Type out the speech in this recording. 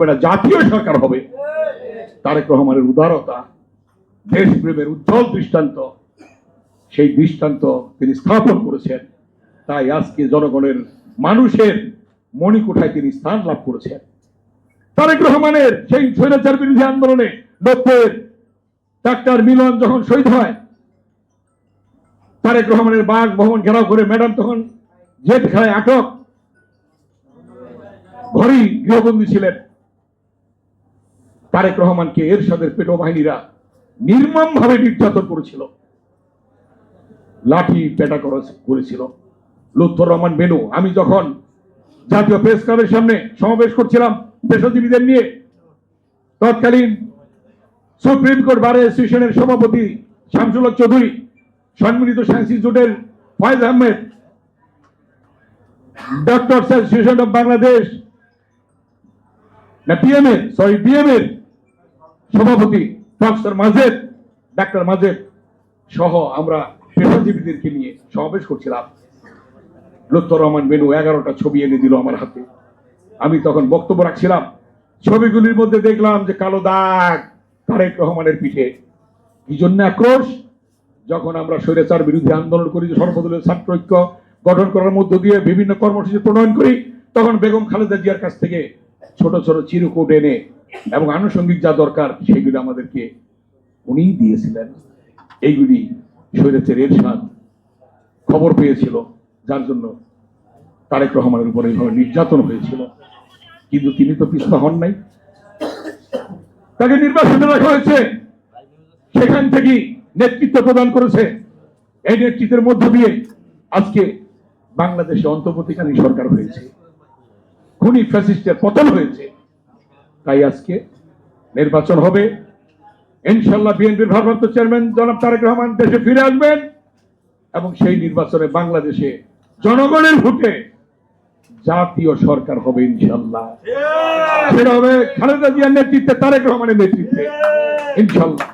এটা জাতীয় সরকার হবে। তারেক রহমানের উদারতা, দেশপ্রেমের উজ্জ্বল দৃষ্টান্ত, সেই দৃষ্টান্ত তিনি স্থাপন করেছেন। তাই আজকে জনগণের মানুষের মণিকোঠায় তিনি স্থান লাভ করেছেন। তারেক রহমানের সেই স্বৈরাচার বিরোধী আন্দোলনে 90 ডাক্তার মিলন যখন শহীদ হয়, তারেক রহমানের বাসভবন ঘেরাও করে ম্যাডাম তখন জেলখানায় আটক, ঘরেই গৃহবন্দী ছিলেন। তারেক রহমানকে এরশাদের পেটো বাহিনীরা নির্মম ভাবে নির্যাতন করেছিল, লাঠি পেটা করেছিল। লুৎফর রহমান বেনু, আমি যখন জাতীয় প্রেস ক্লাবের সামনে সমাবেশ করছিলাম পেশাজীবীদের নিয়ে, তৎকালীন সুপ্রিম কোর্ট বার অ্যাসোসিয়েশনের সভাপতি শামসুল হক চৌধুরী, সম্মিলিত সায়েন্স ইনস্টিটিউটের Foyez Ahmed, doctors association of Bangladesh বিএমএর সভাপতি প্রফেসর মাজেদ, ডাক্তার মাজেদ সহ আমরা পেশাজীবীদেরকে নিয়ে সমাবেশ করছিলাম। লুৎফর রহমান বেনু 11টা ছবি এনে দিল আমার হাতে। আমি তখন বক্তব্য রাখছিলাম। ছবিগুলির মধ্যে দেখলাম যে কালো দাগ তারেক রহমানের পিঠে। কি জন্য আক্রোশ? যখন আমরা স্বৈরাচার বিরোধী আন্দোলন করি, সর্বদলীয় ছাত্র ঐক্য গঠন করার মধ্য দিয়ে বিভিন্ন কর্মসূচি প্রণয়ন করি, তখন বেগম খালেদা জিয়ার কাছ থেকে ছোট ছোট চিরকুট এনে এবং আনুষঙ্গিক যা দরকার সেগুলি আমাদেরকে উনি দিয়েছিলেন। এইগুলি স্বৈরাচার এরশাদ খবর পেয়েছিল, যার জন্য তারেক রহমানের উপর এইভাবে নির্যাতন হয়েছিল। কিন্তু তিনি তো পিছপা হন নাই, তাকে নির্বাচনে রাখা হয়েছে, সেখান থেকেই নেতৃত্ব প্রদান করেছে। এই নেতৃত্বের মধ্য দিয়ে আজকে বাংলাদেশে অন্তর্বর্তীকালীন সরকার হয়েছে, খুনি ফ্যাসিস্টের পতন হয়েছে। তাই আজকে নির্বাচন হবে, ইনশাআল্লাহ বিএনপির ভারপ্রাপ্ত চেয়ারম্যান জনাব তারেক রহমান দেশে ফিরে আসবেন এবং সেই নির্বাচনে বাংলাদেশে জনগণের ভোটে জাতীয় সরকার হবে ইনশাআল্লাহ। সেটা হবে খালেদা জিয়ার নেতৃত্বে, তারেক রহমানের নেতৃত্বে ইনশাআল্লাহ।